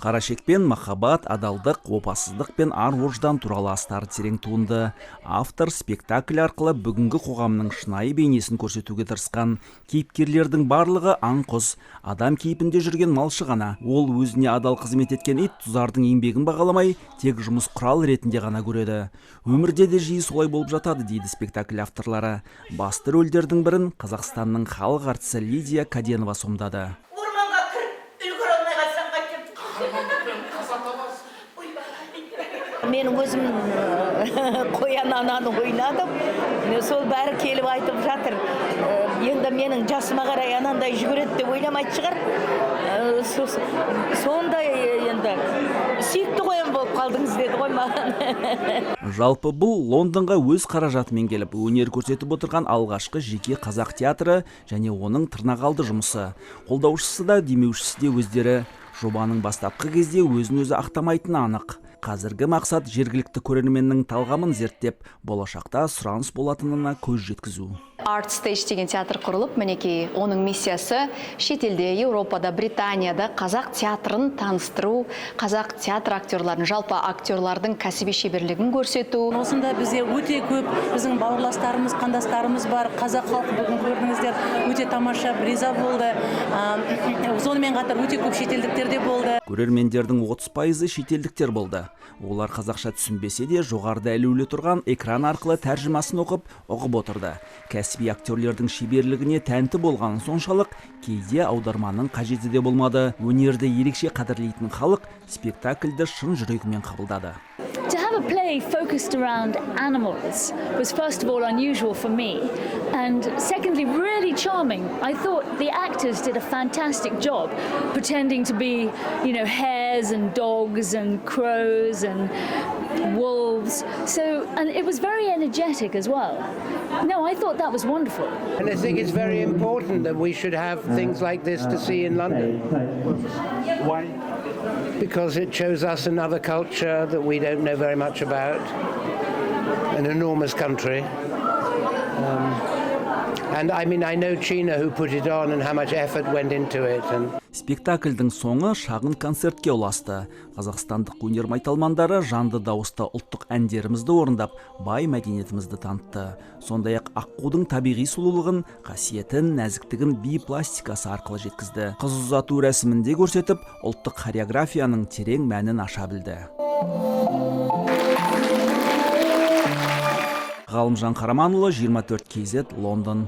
Қарашек пен махаббат, адалдық, опасыздық пен ар-ождан туралы астары терең туынды. Автор спектакль арқылы бүгінгі қоғамның шынайы бейнесін көрсетуге тырысқан. Кейіпкерлердің барлығы аңқұс, адам кейпінде жүрген малшы ғана. Ол өзіне адал қызмет еткен ит тұзардың еңбегін бағаламай, тек жұмыс құрал ретінде ғана көреді. Өмірде де жиі солай болып жатады, дейді спектакль авторлары. Басты рөлдердің бірін Қазақстанның халық әртісі Лидия Каденова сомдады. Мен өзім қоян ананы ойнадым. Сол бәрі келіп айтып жатыр. Енді менің жасыма қарай анандай жүгіреді деп ойламайды шығар. Сондай енді сүйікті қоян болып қалдыңыз деді ғой маған. Жалпы бұл Лондонға өз қаражатымен келіп, өнер көрсетіп отырған алғашқы жеке қазақ театры және оның тырнақалды жұмысы. Қолдаушысы да, демеушісі де өздері. Жобаның бастапқы кезде өзін-өзі ақтамайтыны анық. Қазіргі мақсат жергілікті көрерменнің талғамын зерттеп, болашақта сұраныс болатынына көз жеткізу. Art Stage деген театр құрылып, мінекей оның миссиясы шетелде, Еуропада, Британияда қазақ театрын таныстыру, қазақ театр актерларын, жалпы актерлардың кәсіби шеберлігін көрсету. Осында бізде өте көп біздің бауырластарымыз, қандастарымыз бар. Қазақ халқы бүгін көрдіңіздер, өте тамаша, риза болды. Сонымен қатар өте көп шетелдіктер де болды. Көрермендердің 30% шетелдіктер болды. Олар қазақша түсінбесе де, жоғарыда ілулі тұрған экран арқылы тәржімасын оқып отырды. Кәсіби актерлердің шеберлігіне тәнті болғаны соншалық, кейде аударманың қажеті де болмады. Өнерді ерекше қадірлейтін халық спектакльді шын жүрегімен қабылдады. To have a play focused around animals was first of all unusual for me, and secondly really charming. I thought the actors did a fantastic job pretending to be, hares and dogs and crows and wolves. And it was very energetic as well. No, I thought that was wonderful. And I think it's very important that we should have things like this to see in London. Why? Because it shows us another culture that we don't know very much about. An enormous country. And I know China who put it on and how much effort went into it. Спектакльдің соңы шағын концертке ұласты. Қазақстандық өнер майталмандары жанды дауысты ұлттық әндерімізді орындап, бай мәдениетімізді танытты. Сондай-ақ аққудың табиғи сұлулығын, қасиетін, нәзіктігін би пластикасы арқылы жеткізді. Қыз ұзату рәсімінде көрсетіп, ұлттық хореографияның терең мәнін аша білді. Ғалымжан Қараманұлы, 24 KZ, Лондон.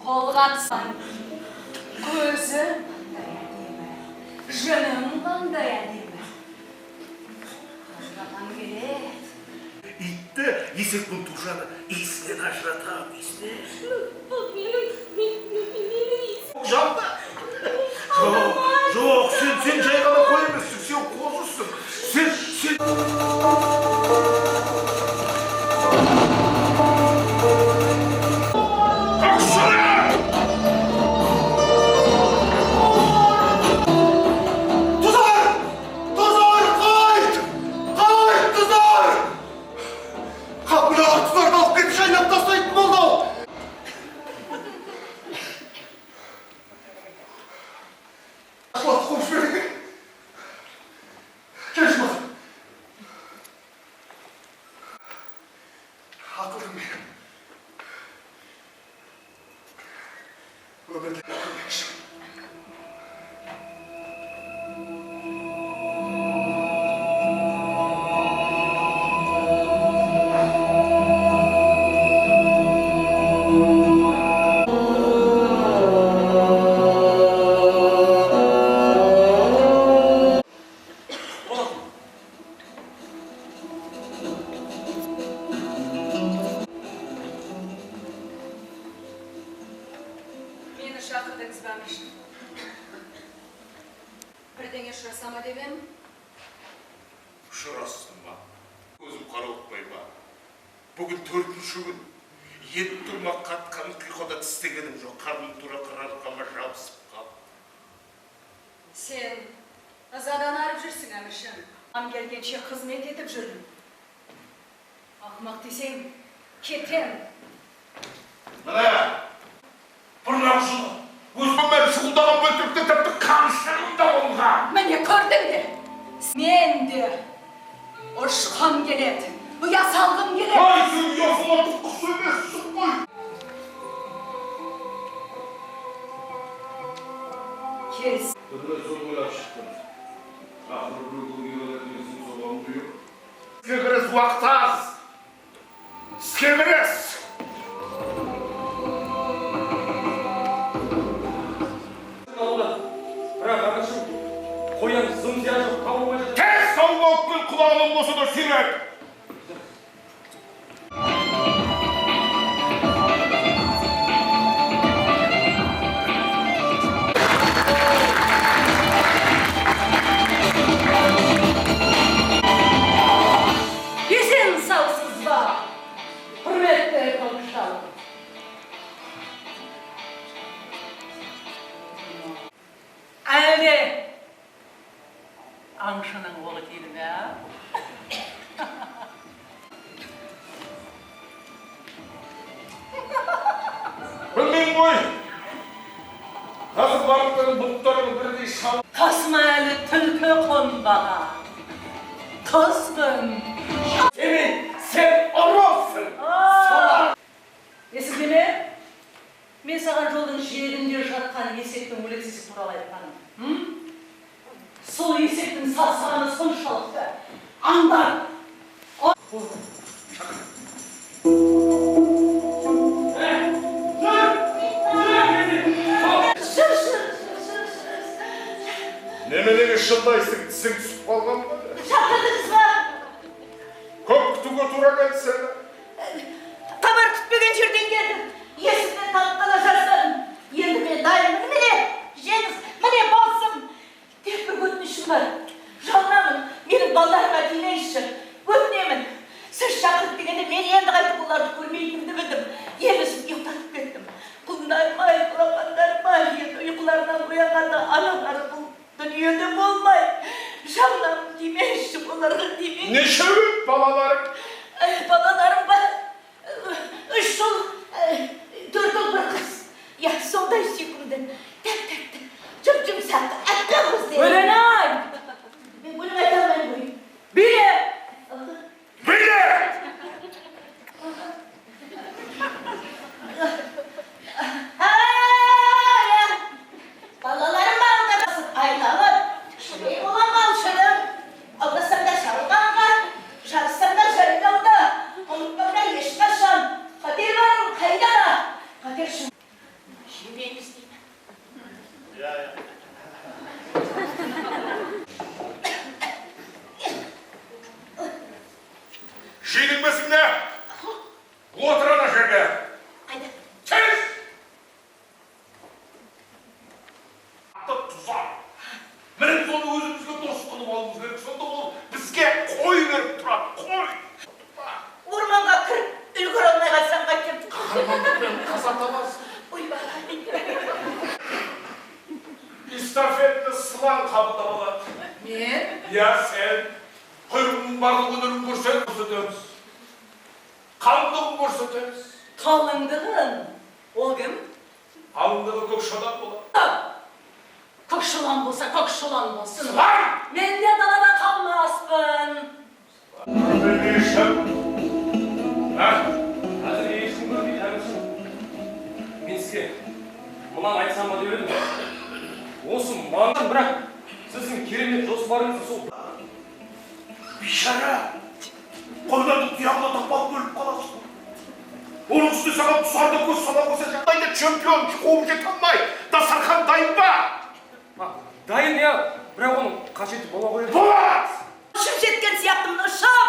Қолға түсін, көзі қандай әдемі, жының қандай әдемі. Ажыратам келеді. Итті есек бұл тұқшаны иісінен ажыратам, иісінен. Бұл менің иісім. Жалда? Жоқ, сен жай ғана қой емессің, сен қозысың. Бірдеңе сұрасам деп едім. ұшырастым ма? Көзім қарауытпай ма? Бүгін 4-ші күн. Ет тұрма қатқан қиқода тістегенім жоқ. Қарным тура қырарқама жабысып қап. Сен ызадан арып жүрсің, әміршін. Ам келгенше қызмет етіп жүрдім. Ақымақ десең, кетем. Міне, бұрнақ жылы. Өзіммен шұғылдаған бөлтірікте тіпті қамшырым да болған. Міне көрдің де. Мен де ұшқам келеді. Ұя салғым келеді. Ай, сен ұясыла тұққыс емессің ғой. Кес. Біріне сол ойлап шықтым. Ақыры бір келгенесің соған бұйыр. Іске кіріс уақыт аз. Іске кіріс. Бірақ ағашым, қоян зым-зия жоқ, қабылмай жатыр. Тез сауға өкпен құлағының болса да сүйрек. Есен саусыз ба? Құрметті қоншал. Әлде аңшының оғы тиді ме? Білмеймін ғой. Қазір барлықтарын бұлттарын бірдей шал. Қасыма әлі түлкі қонбаған. Қызғын. Сен ұрысың. Есіңде ме? Мен саған жолдың жиегінде жатқан есектің өлексесі туралы айтқаным. Сол есектің сасығаны соншалықты аңдар. Неменеге шындайсың, тісің түсіп қалған ба? Шақырдыңыз ба? Көп күтуге тура келді сені. Хабар күтпеген жерден келдім. Есімнен тапқаны жасадым. Енді мен дайынмын. Міне, жеңіз, міне болсым. Тек бір өтінішім бар. Жалынамын, менің балдарыма тимейінші. Өтінемін. Сіз шақырып дегенде мен енді қайтып оларды көрмейтінімді білдім. Емесін ұйықтатып кеттім. Құлындарым-ай, құрақандарым-ай, енді ұйқыларынан оянғанда аналары бұл дүниеде болмай. Жалынамын, тимейінші, оларға тимейінші. Нешеуі балаларың? Балаларым бар. 3 жыл, 4 ұл бір қыз. Я сондай сүйкімді. Тәп-тәпті, жұп-жұмсақ, әппақ көздері. Өлен-ай! Мен өлең айта алмаймын ғой. Биле! Біле! Балаларым балда басып айналып, мен болам алшырым. Аудасам да шалғанға, жарысам да жайлауда. Ұмытпауға ешқашан. Қатер барым қайда да. Қатер шын. Жемейміз деймін. Жиылмесің не? Отыр ана жерге. Қайда? Тез! Атты тұзақ. Міне біз оны өзімізге дос қылып алуымыз керек. Сонда ол бізге қой беріп тұрады. Қой! Орманға кіріп үлгіре алмай қалсам қайтем. Қармандықпен қазатамазсың. Ойбай. Эстафетті сылаң қабылдап алады. Мен? Я сен құйрығының барлық өнерін көрсетеміз. Қалыңдығын көрсетеміз. Қалыңдығын. Ол кім? Қалыңдығы көкшодан болады. Көкшулан болса, көкшулан болсын. Сылаң! Мен де далада қалмаспын. Білмейшім. Қазір ешкім көрмейді, әміршім. Мен сізге мынаны айтсам ба деп едім. Осы маңнан, бірақ сіздің керемет жоспарыңыз сол. Бишара! Қойдардың тұяғына тақпалып өліп қаласың. Оның үстіне саған тұсарды көз сала қойса жағдайда чемпион қуып жете алмай. Дастархан дайын ба? Дайын, я, бірақ оның қажеті бола қойды. Болады! Ұшып жеткен сияқтымын, ұшып.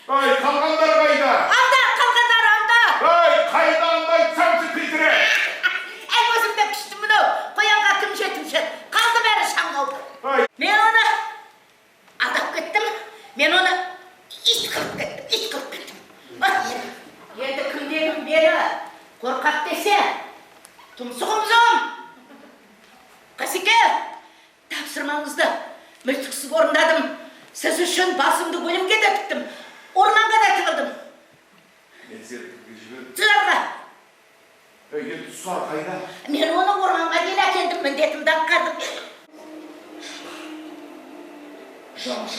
Ай, қалғандар қайда? Анда, қалғандар анда. Ай, қайда анда айтсамшы күлдіре. Әй, өзімді күшті мынау. Қоянға кім жетімші. Қалды бәрі шаң қалды. Ай. Мен оны алдап кеттім. Мен оны ит қылып кеттім. Енді кімдегім бері қорқақ десе, тұмсығымзым. Қасеке, тапсырмаңызды мүлтіксіз орындадым. Сіз үшін басымды өлімге де тіктім, орманға да тығылдым. Тыларға. Енді тұсар қайда? Мен оны орманға дейін әкелдім, міндетімді атқардым. Жалғыз.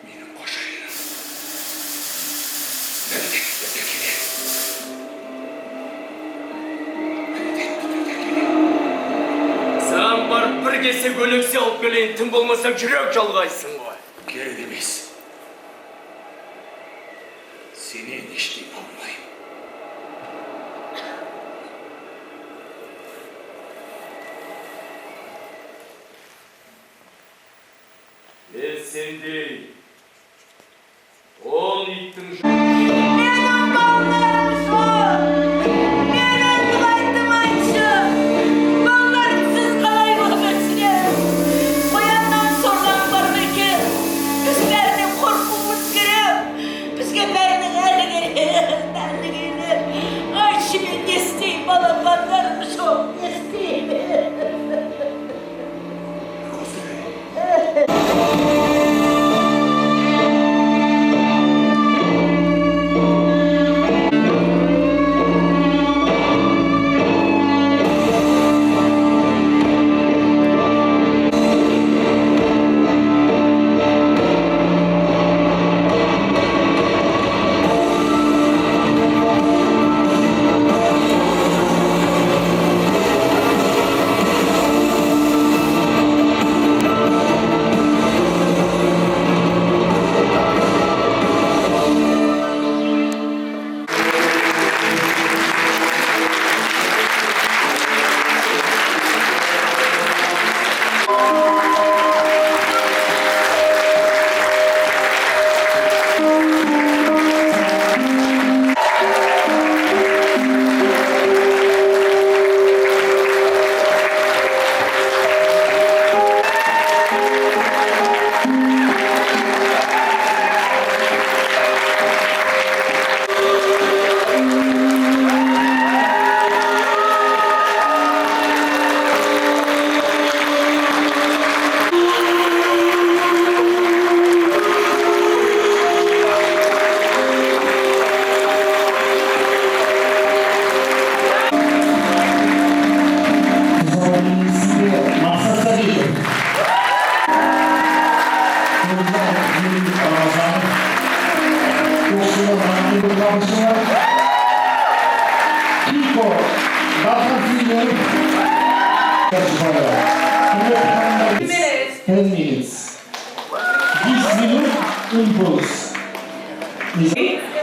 Мені қошайын. Саған барып бір кесе көлексе алып келейін, тым болмасаң жүрек жалғайсың ғой. Керек емес. Сенен ештей болмайым. Сендей, ол иттің Менің балаларым сол. Менің қайтым айтшы. Балаларым сіз қалай болып өтсін? Қояннан сорлан бар ма екен? Біз бәрінен қорқуымыз керек. Бізге бәрінің әлі керек. Айтшы, мен не істеймін? Балаларым жоқ, не істеймін?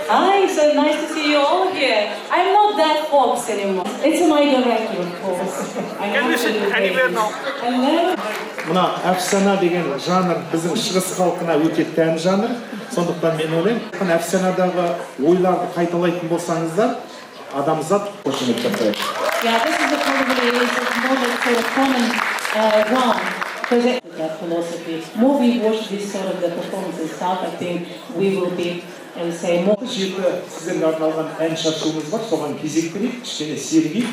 Hi, so nice to see you all here. I'm not that Fox anymore. It's my director, of course. Hello. Мына әфсана деген жанр біздің шығыс халқына өте тән жанр. Сондықтан мен ойлаймын, әфсанадағы ойларды қайталайтын болсаңыздар, адамзат қошемет таппайды. Yeah, this is probably more sort of common ground. Because that philosophy, more we watch this sort of the performances stuff, I think we will be, I would say, more. Жеті сіздерге арналған ән шашуымыз бар, соған кезек берейік, кішкене сергейік.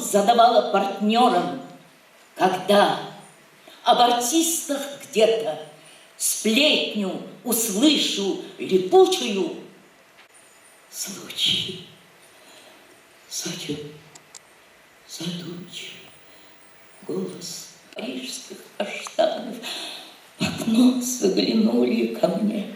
задавала партнерам, когда об артистах где-то сплетню услышу липучую, случай задумчивый голос парижских каштанов в окно заглянули ко мне.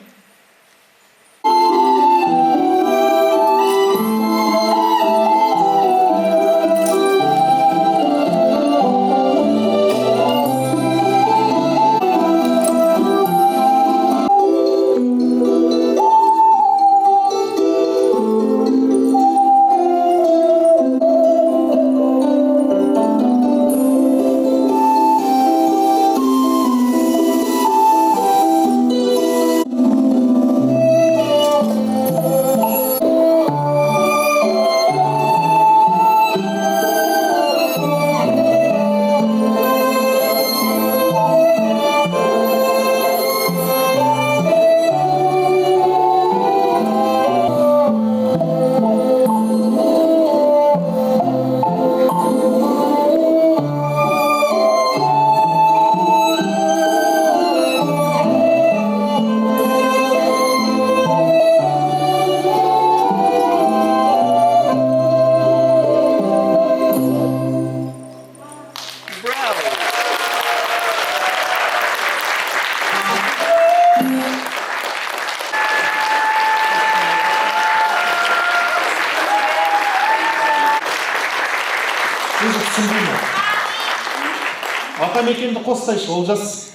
Атамекенді қоссайшы, Олжас.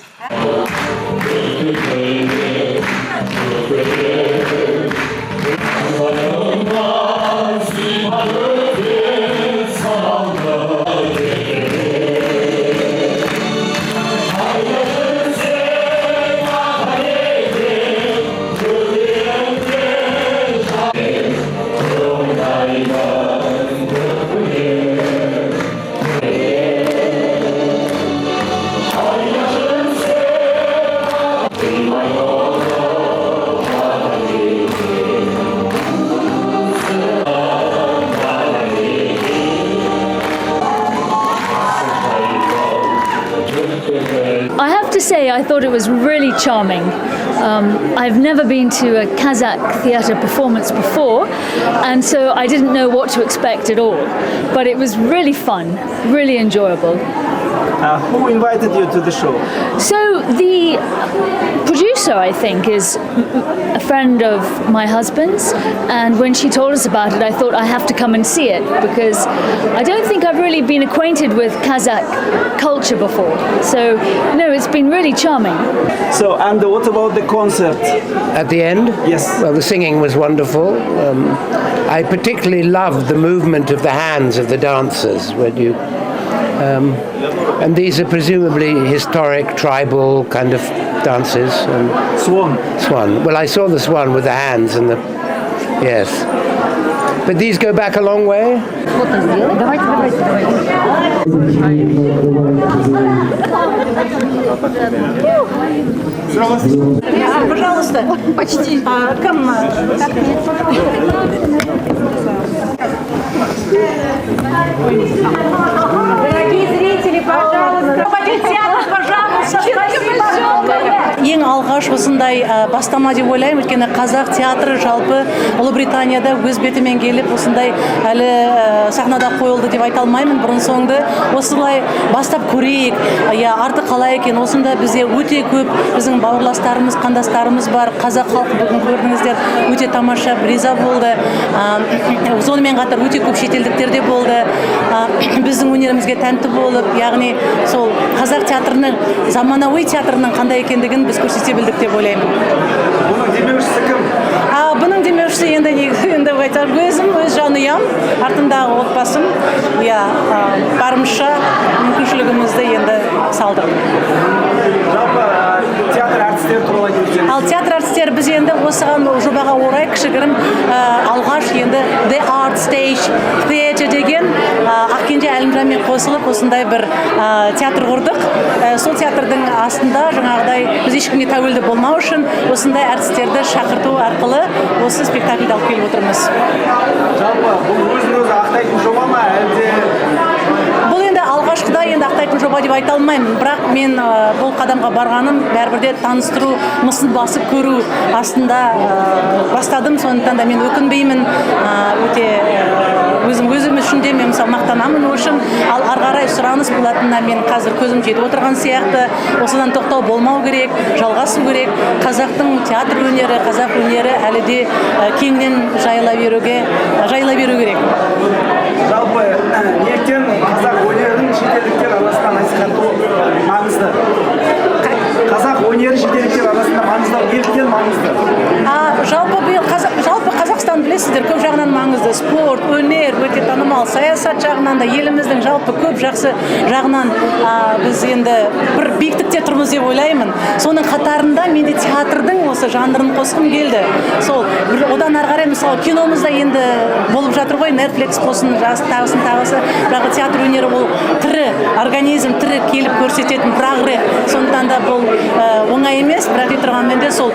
I have to say, I thought it was really charming. I've never been to a Kazakh theatre performance before, and so I didn't know what to expect at all. But it was really fun, really enjoyable. Who invited you to the show? So the producer, I think, is a friend of my husband's, and when she told us about it, I thought I have to come and see it because I don't think I've really been acquainted with Kazakh culture before. So, no, it's been really charming. So, and what about the concert? At the end? Yes. Well, the singing was wonderful. I particularly loved the movement of the hands of the dancers when you... and these are presumably historic, tribal kind of dances. Swan. Swan. Well, I saw the swan with the hands and the... Yes. But these go back a long way? Пожалуйста. Почти. Дорогие зрители, пожалуйста. Пожалуйста. Ең алғаш осындай бастама деп ойлаймын, өйткені қазақ театры жалпы Ұлыбританияда өз бетімен келіп, осындай әлі сахнада қойылды деп айта алмаймын. Бұрын соңды осылай бастап көрейік. Я арты қалай екен, осында бізде өте көп біздің бауырластарымыз, қандастарымыз бар. Қазақ халқы бүгін көрдіңіздер, өте тамаша, риза болды. Сонымен қатар өте көп шетелдіктер де болды. Біздің өнерімізге тәнті болып, яғни сол қазақ театрының, заманауи театрының қандай екендігін біз көрсете білдік деп ойлаймын. Бұның демеушісі кім? Бұның демеушісі енді айтар өзім, өз жанұям, артындағы отбасым, барымызша мүмкіншілігімізді енді салдырдық. Жалпы театр әртістері туралы айтып. Ал театр әртістері біз енді осыған жобаға орай кішігірім алғаш енді The Art Stage Theatre деген Ақкенже Әлімжанмен қосылып осындай бір театр құрдық. Сол театрдың астында жаңағыдай біз ешкімге тәуелді болмау үшін осындай әртістерді шақырту арқылы осы спектакльді алып келіп отырмыз. Жалпы бұл өзін-өзі ақтайтын жоба ма, әлде жоба деп айта алмаймын, бірақ мен бұл қадамға барғаным бәрібір де таныстыру, мысын басып көру астында бастадым. Сондықтан да мен өкінбеймін, өте өзім үшін де мен мысалы мақтанамын үшін, ал ары қарай сұраныс болатынына мен қазір көзім жетіп отырған сияқты. Осыдан тоқтау болмау керек, жалғасу керек. Қазақтың театр өнері, қазақ өнері әлі де кеңінен жайыла беру керек. Жалпы неліктен қазақ өнерін шетелдіктер арасында насихаттау маңызды? Қазақ өнері шетелдіктер арасында маңызды, неліктен маңызды? Жалпы Қазақстан білесіздер, көп жағынан маңызды. Спорт, өнер өте танымал, саясат жағынан да еліміздің жалпы көп жақсы жағынан біз енді бір биіктікте тұрмыз деп ойлаймын. Соның қатарында менде театрдың осы жанрын қосқым келді. Сол одан ары қарай мысалы киномызда енді болып жатыр ғой, Netflix болсын, тағысын. Бірақ театр өнері ол тірі организм, тірі келіп көрсететін прогресс. Сондықтан да бұл оңай емес, бірақ тұрғанмен де сол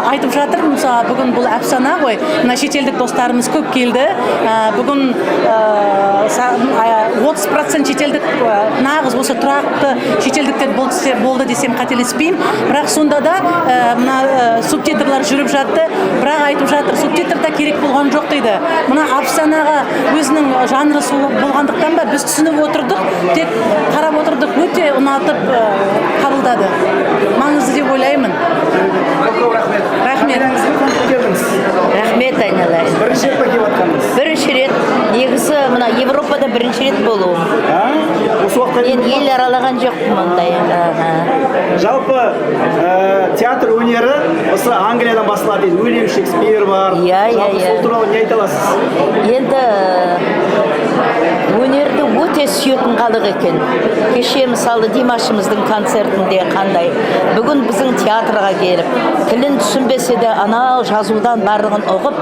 айтып жатыр, мысалы бүгін бұл әпсана ғой, мына шетелдік достарымыз көп келді. Бүгін 30% шетелдік нағыз осы тұрақты шетелдіктер болды десем қателеспеймін. Бірақ сонда да мына субтитрлар жүріп жатты. Бірақ айтып жатыр, субтитр да керек болған жоқ дейді. Мына әпсанаға өзінің жанры болғандықтан ба біз түсініп отырдық, тек қарап отырдық, өте ұнатып қабылдады. Маңызды деп ойлаймын. Рахмет. Рахмет, айналайын. Бірінші рет келіп жатқаныңыз? Бірінші рет. Негізі мына Европада бірінші рет болуым. Осы уақытқа Мен ел аралаған жоқпын ондай. Жалпы театр өнері осы Англиядан басылады дейді. Уильям Шекспир бар. Сол туралы не айта аласыз? Енді өнерді өте сүйетін халық екен. Кеше мысалы Димашымыздың концертінде қандай. Бүгін біздің театрға келіп, тілін түсінбесе де анау жазудан барлығын оқып,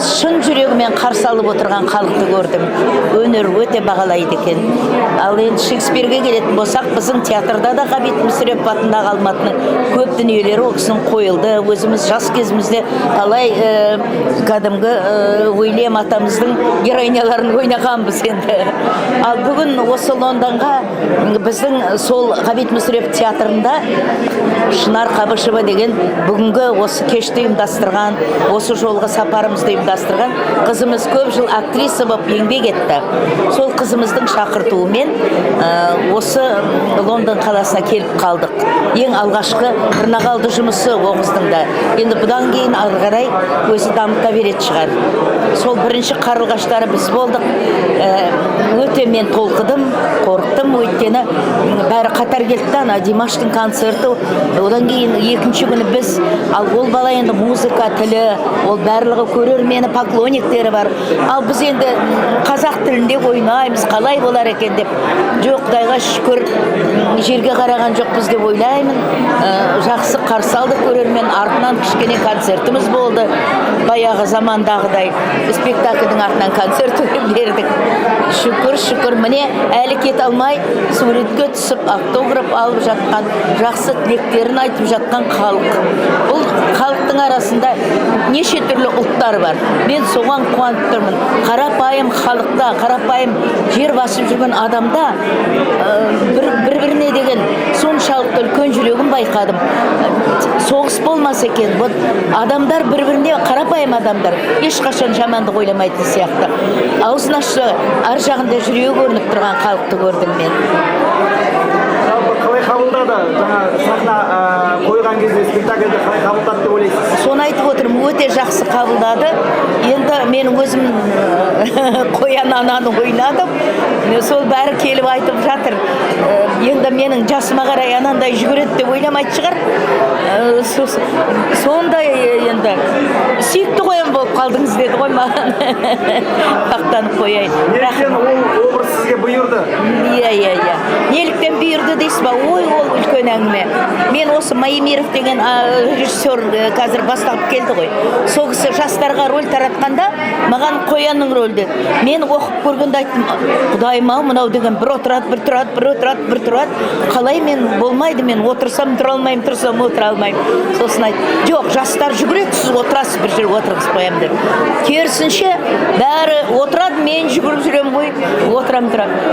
шын жүрегімен қарсы алып отырған халықты көрдім. Өнер өте бағалайды екен. Ал енді Шекспирге келетін болсақ, біздің театрда да Ғабит Мүсірепов атындағы Алматының көп дүниелері ол кісінің қойылды. Өзіміз жас кезімізде талай кәдімгі Уильям атамыздың героиняларын ойнағанбыз енді. Ал бүгін осы Лондонға біздің сол Ғабит Мүсірепов театрында Шынар Қабышева деген бүгінгі осы кешті ұйымдастырған, осы жолғы сапарымызды ұйымдастырған қызымыз көп жыл актриса болып еңбек етті. Сол қызымыздың шақыртуымен осы Лондон қаласына келіп қалдық. Ең алғашқы Тырнақалды жұмысы оғыздың да. Енді бұдан кейін ары қарай өзі дамыта беретін шығар. Сол бірінші қарлығаштары біз болдық. Өте мен толқыдым, қорықтым, өйткені бәрі қатар келді. Димаштың концерті, одан кейін екінші күні біз, ал ол бала енді музыка тілі, ол барлығы көрермені, поклонниктері бар. Ал біз енді қазақ тілінде ойнаймыз, қалай болар екен деп. Жоқ, Құдайға шүкір, жерге қараған жоқпыз деп ойлаймын. Жақсы қарсы алдық көрермен, артынан кішкене концертіміз болды. Баяғы замандағыдай спектакльдің артынан концерт бердік. Шүкір, міне әлі кете алмай суретке түсіп автограф алып жатқан, жақсы тілектерін айтып жатқан халық. Бұл халықтың арасында неше түрлі ұлттар бар. Мен соған қуанып тұрмын. Қарапайым халықта, қарапайым жер басып жүрген адамда бір-біріне деген соншалықты үлкен жүрегін байқадым. Соғыс болмас екен. Адамдар бір-біріне, қарапайым адамдар ешқашан жамандық ойламайтын сияқты. Аузын ашса, ар жағында жүрегі көрініп тұрған халықты көрдім мен. Қалай қабылдады? Жаңа сахна қойған кезде спектакльді қалай қабылдады деп ойлайсыз? Соны айтып отырмын, өте жақсы қабылдады. Енді мен өзім қоян ананы ойнадым. Сол бәрі келіп айтып жатыр. Енді менің жасыма қарай анандай жүгіреді деп ойламайды шығар. Сондай енді сүйікті қоян болып қалдыңыз деді ғой маған. Мақтанып қояйын. Неліктен ол образ сізге бұйырды? Иә. Неліктен бұйырды дейсіз ба? Ой, ол үлкен әңгіме. Мен осы Майемиров деген режиссер қазір бастап келді ғой. Сол кісі жастарға роль таратқанда маған қоянның рөлді. Мен оқып көргенде айттым, Құдайым-ау, мынау деген бір отырады. Қалай мен болмайды, мен отырсам тұра алмаймын, тұрсам отыра алмаймын. Сосын айтты, жоқ, жастар жүгіреді, сіз отырасыз, бір жер отырғызып қоямын деп. Керісінше бәрі отырады, мен жүгіріп жүремін ғой, отырам.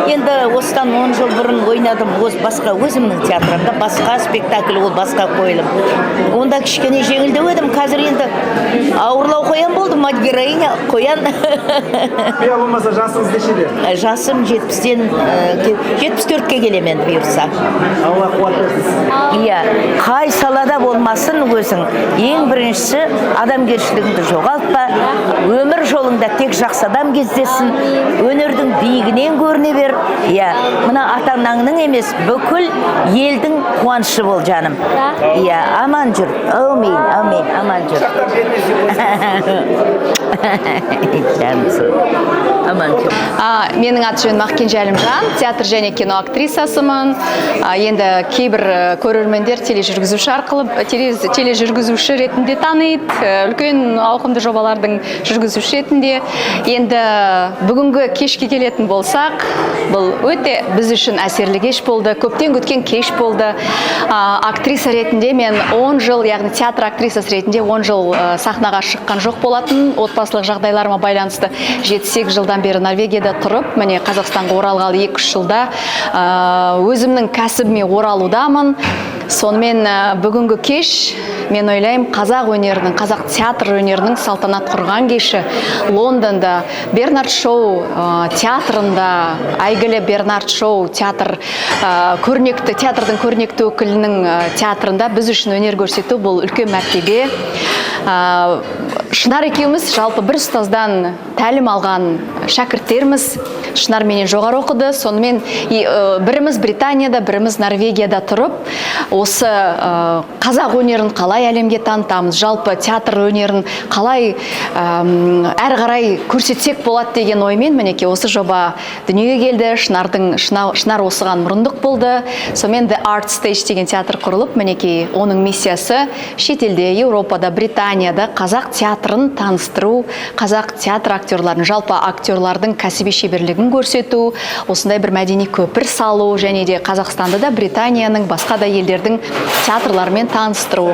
Енді осыдан 10 жыл бұрын ойнадым басқа өзімнің театрымда басқа спектакль, ол басқа қойылым. Онда кішкене жеңілдеу едім, қазір енді ауырлау қоян болды, мать героиня қоян. Я болмаса жасыңыз нешеде? Жасым 74-ке келем енді бұйырса. Алла қуат берсін. Иә, қай салада болмасын өзің, ең біріншісі адамгершілігіңді жоғалтпа, өмір жолыңда тек жақсы адам кездесін, өнердің биігінен көріне бер. Иә, мына ата-анаңның емес, бүкіл елдің қуанышы бол, жаным. Иә, аман жүр. Әумин, әумин, аман жүр. Жанымсың. Аман жүр. Менің аты жөнім Ақкенже Әлімжан, театр және кино актрисасымын. Енді кейбір көрермендер тележүргізуші ретінде таниды, үлкен ауқымды жобалардың жүргізуші ретінде. Енді бүгінгі кешке келетін болсақ, бұл өте біз үшін әсерлі кеш болды, көптен күткен кеш болды. Актриса ретінде мен 10 жыл, яғни театр актрисасы ретінде 10 жыл сахнаға шыққан жоқ болатын. Отбасылық жағдайларыма байланысты 7-8 жылдан бері Норвегияда тұрып, міне Қазақстанға оралғалы 2-3 жылда өзімнің кәсібіме оралудамын. Сонымен бүгінгі кеш, мен ойлаймын, қазақ өнерінің, қазақ театр өнерінің салтанат құрған кеші. Лондонда Бернард Шоу театрында, әйгілі Бернард Шоу театрдың көрнекті өкілінің театрында біз үшін өнер көрсету бұл үлкен мәртебе. Шынар екеуміз жалпы бір ұстаздан тәлім алған шәкірттерміз. Шынар менен жоғары оқыды. Сонымен біріміз Британияда, біріміз Норвегияда тұрып, осы қазақ өнерін қалай әлемге танытамыз, жалпы театр өнерін қалай әрі қарай көрсетсек болады деген оймен мінеке осы жоба дүниеге келді. Шынар осыған мұрындық болды. Сонымен The Art Stage деген театр құрылып, мінеке оның миссиясы шетелде, Еуропада, Британияда қазақ театрын таныстыру, қазақ театр актерларын, жалпы актерлардың кәсіби шеберлігін көрсету, осындай бір мәдени көпір салу, және де Қазақстанды да Британияның басқа да елдердің театрларымен таныстыру.